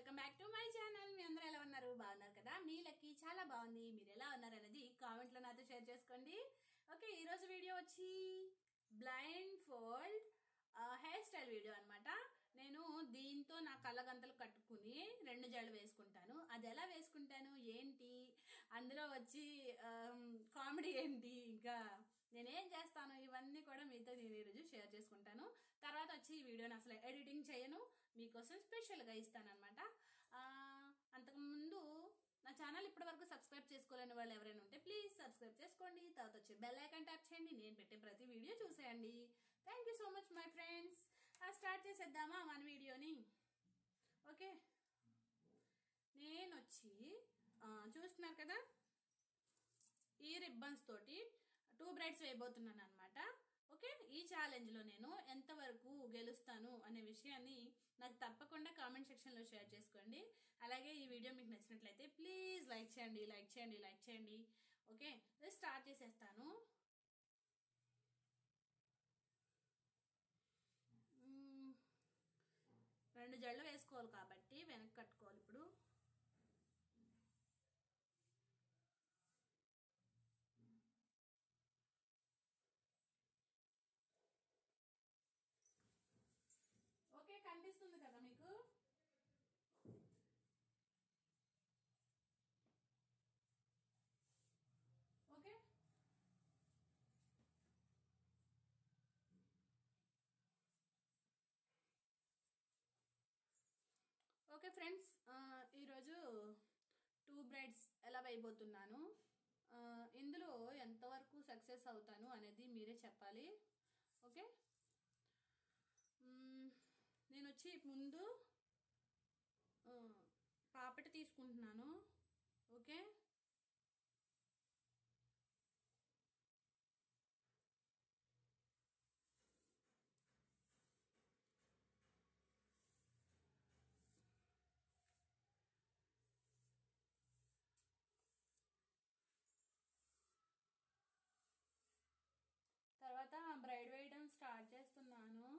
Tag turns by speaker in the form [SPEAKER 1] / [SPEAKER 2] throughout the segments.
[SPEAKER 1] Welcome back to my channel. మీ అందరూ ఎలా ఉన్నారు? బాగున్నారు కదా? మీ లక్కీ చాలా బాగుంది. మీరు ఎలా ఉన్నారు అనేది కామెంట్లో నాతో షేర్ చేసుకోండి. ఓకే, ఈరోజు వీడియో వచ్చి blind fold hair style video అనమాట. నేను దీంతో నా కళ్ళగంతలు కట్టుకుని 2 జడలు వేసుకుంటాను. అది ఎలా వేసుకుంటాను ఏంటి, అందులో వచ్చి కామెడీ ఏంటి, ఇంకా నేనేం చేస్తాను, ఇవన్నీ కూడా మీతో నేను ఈరోజు షేర్ చేసుకుంటాను. తర్వాత వచ్చి ఈ వీడియోని అసలు ఎడిటింగ్ చేయను, మీకోసం స్పెషల్గా ఇస్తానమాట. అంతకుముందు నా ఛానల్ ఇప్పటివరకు సబ్స్క్రైబ్ చేసుకోలేని వాళ్ళు ఎవరైనా ఉంటే ప్లీజ్ సబ్స్క్రైబ్ చేసుకోండి. తర్వాత వచ్చి బెల్ ఐకాన్ ట్యాప్ చేయండి. నేను పెట్టే ప్రతి వీడియో చూసేయండి. Thank you so much my friends. Start చేసేద్దామా మన వీడియోని? ఓకే, నేను వచ్చి చూస్తున్నారు కదా, ఈ రిబ్బన్స్ తోటి 2 బ్రైడ్స్ వేయబోతున్నాను అనమాట. ఓకే, ఈ ఛాలెంజ్లో నేను ఎంతవరకు గెలుస్తాను అనే విషయాన్ని నాకు తప్పకుండా కామెంట్ సెక్షన్లో షేర్ చేసుకోండి. అలాగే ఈ వీడియో మీకు నచ్చినట్లయితే ప్లీజ్ లైక్ చేయండి. ఓకే, స్టార్ట్ చేసేస్తాను. 2 జడలు వేసుకోవాలి కాబట్టి వెనక్కి కట్టుకోవాలి. ఇప్పుడు ఓకే, కనిపిస్తుంది కదా మీకు? ఓకే, ఓకే ఫ్రెండ్స్, ఈరోజు 2 బ్రైడ్స్ ఎలా వేయబోతున్నాను, ఇందులో ఎంతవరకు సక్సెస్ అవుతాను అనేది మీరే చెప్పాలి. ఓకే, నేను వచ్చి ముందు పాపట తీసుకుంటున్నాను. ఓకే, తర్వాత బ్రైడ్ వేయడం స్టార్ట్ చేస్తున్నాను.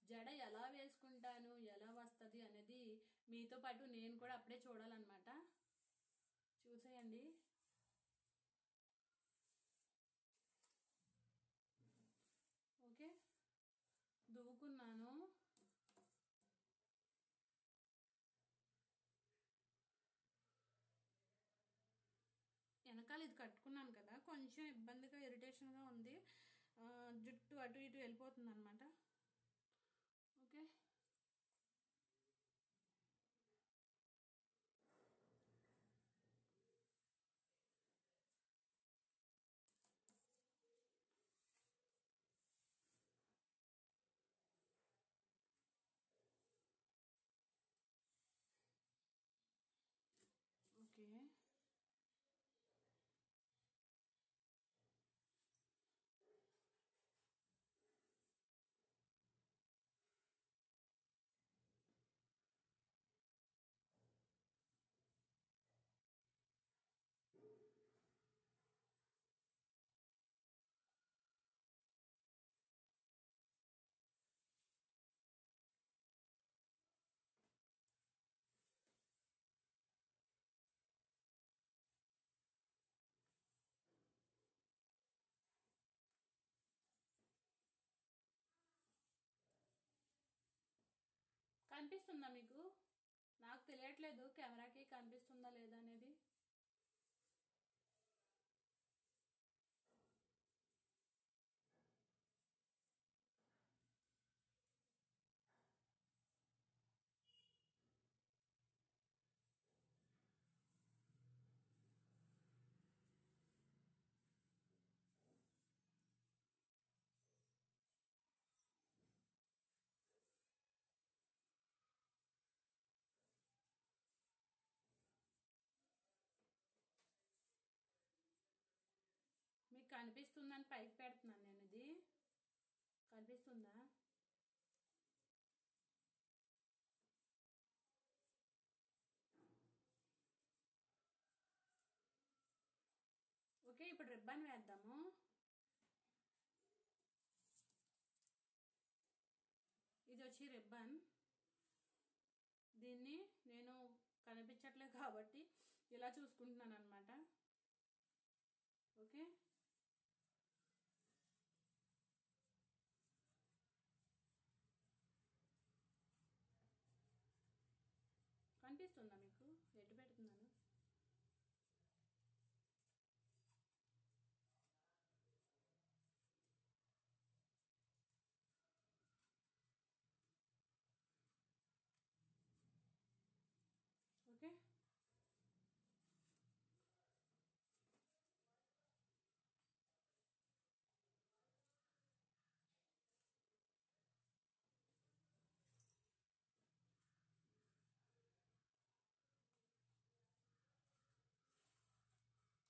[SPEAKER 1] జడ ఎలా వేసుకుంటాను, ఎలా వస్తుంది అనేది మీతో పాటు నేను కూడా అప్పుడే చూడాలన్నమాట. చూసేయండి. ఓకే, దువ్వుకున్నాను. వెనకాల ఇది కట్టుకున్నాను కదా, కొంచెం ఇబ్బందిగా ఇరిటేషన్గా ఉంది. జుట్టు అటు ఇటు వెళ్ళిపోతుంది అనమాట. ఓకే, ఓకే, కనిపిస్తుందా మీకు? నాకు తెలియట్లేదు కెమెరాకి కనిపిస్తుందా లేదా అనేది. మీకు కనిపిస్తుందని పైకి పెడుతున్నాను నేను. ఇది కనిపిస్తుందా? ఓకే, ఇప్పుడు రిబ్బన్ వేద్దాము. ఇది వచ్చి రిబ్బన్. దీన్ని నేను కనిపించట్లేదు కాబట్టి ఇలా చూసుకుంటున్నాను అనమాట. ఓకే, కనిపిస్తుందా మీకు? ఎటు పెడుతున్నాను? ఓకే,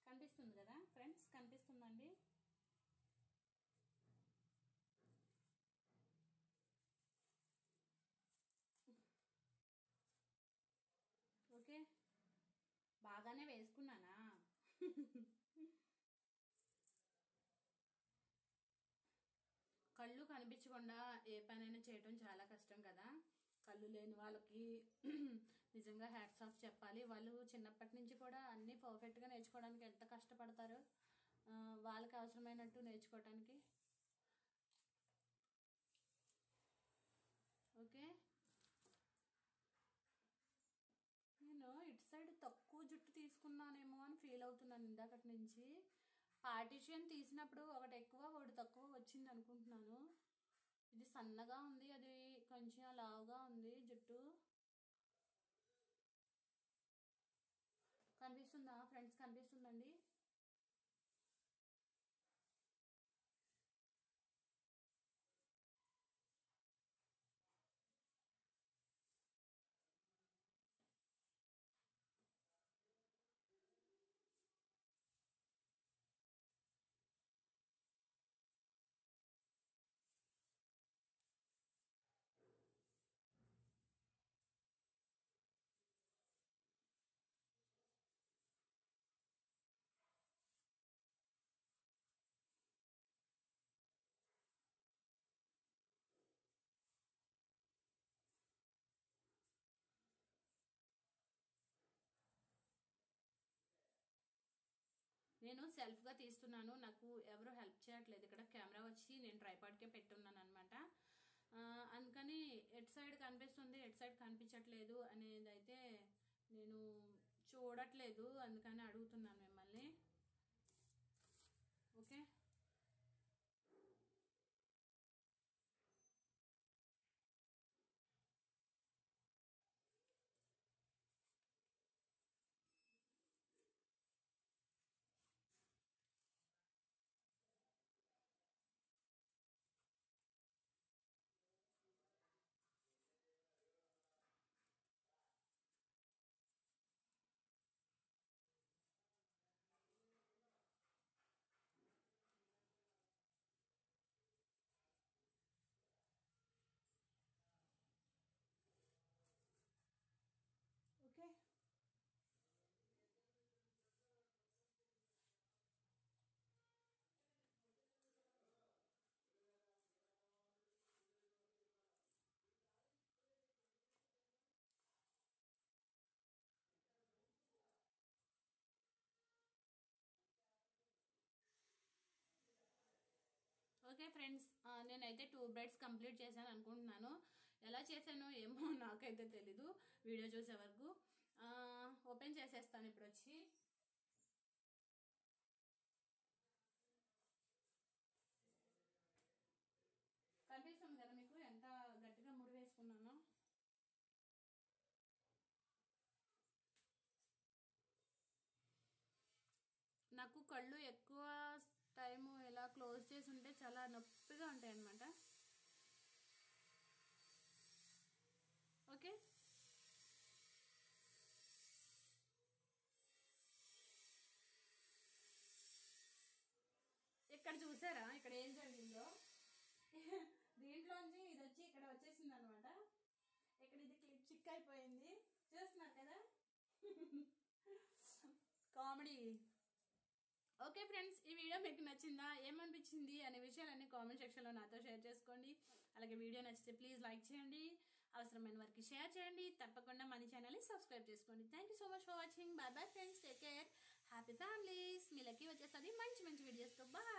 [SPEAKER 1] కనిపిస్తుంది కదా ఫ్రెండ్స్? కనిపిస్తుందండి? ఓకే, బాగానే వేసుకున్నానా? కళ్ళు కనిపించకుండా ఏ పనైనా చేయటం చాలా కష్టం కదా. కళ్ళు లేని వాళ్ళకి నిజంగా హ్యాట్స్ ఆఫ్ చెప్పాలి. వాళ్ళు చిన్నప్పటి నుంచి కూడా అన్నీ పర్ఫెక్ట్గా నేర్చుకోవడానికి ఎంత కష్టపడతారో, వాళ్ళకి అవసరమైనట్టు నేర్చుకోవటానికి. ఓకే, నేను ఇటు సైడ్ తక్కువ జుట్టు తీసుకున్నానేమో అని ఫీల్ అవుతున్నాను ఇందాకటి నుంచి. పార్టీషియన్ తీసినప్పుడు ఒకటి ఎక్కువ ఒకటి తక్కువ వచ్చింది అనుకుంటున్నాను. ఇది సన్నగా ఉంది, అది కొంచెం లావుగా ఉంది జుట్టు. కనిపిస్తుందా ఫ్రెండ్స్? కనిపిస్తుందండి? నేను సెల్ఫ్గా తీస్తున్నాను, నాకు ఎవరు హెల్ప్ చేయట్లేదు. ఇక్కడ కెమెరా వచ్చి నేను ట్రైపాడ్కే పెట్టున్నాను అనమాట. అందుకని ఎటు సైడ్ కనిపిస్తుంది ఎటు సైడ్ కనిపించట్లేదు అనేది అయితే నేను చూడట్లేదు, అందుకని అడుగుతున్నాను మిమ్మల్ని. ఓకే, ఓకే, ఓకే ఫ్రెండ్స్, నేనైతే 2 బ్రైడ్స్ కంప్లీట్ చేశాను అనుకుంటున్నాను. ఎలా చేశానో ఏమో నాకైతే తెలీదు వీడియో చూసే వరకు. ఓపెన్ చేసేస్తాను ఇప్పుడు వచ్చి. కనిపిస్తుంది కదా మీకు ఎంత గట్టిగా ముడి వేసుకున్నానో? నాకు కళ్ళు ఎక్కువ టైము ఇలా క్లోజ్ చేసి ఉంటే చాలా నొప్పిగా ఉంటాయి అన్నమాట. ఓకే, ఇక్కడ చూసారా ఇక్కడ ఏం జరిగిందో? దీంట్లోంచి ఇది వచ్చి ఇక్కడ వచ్చేసింది అనమాట. ఇక్కడ ఇది క్లిప్ చిక్ అయిపోయింది, చూస్తున్నారు కదా. కామెడీ. ఓకే ఫ్రెండ్స్, ఈ వీడియో మీకు నచ్చిందా, ఏమనిపించింది అనే విషయాలన్నీ కామెంట్ సెక్షన్లో నాతో షేర్ చేసుకోండి. అలాగే వీడియో నచ్చితే ప్లీజ్ లైక్ చేయండి. అవసరమైన వారికి షేర్ చేయండి. తప్పకుండా మన ఛానల్ని సబ్స్క్రైబ్ చేసుకోండి. Thank you so much for watching. Bye bye friends, take care, happy families. మీ లక్కీ వచ్చేస్తుంది మంచి మంచి వీడియోస్తో. బాయ్.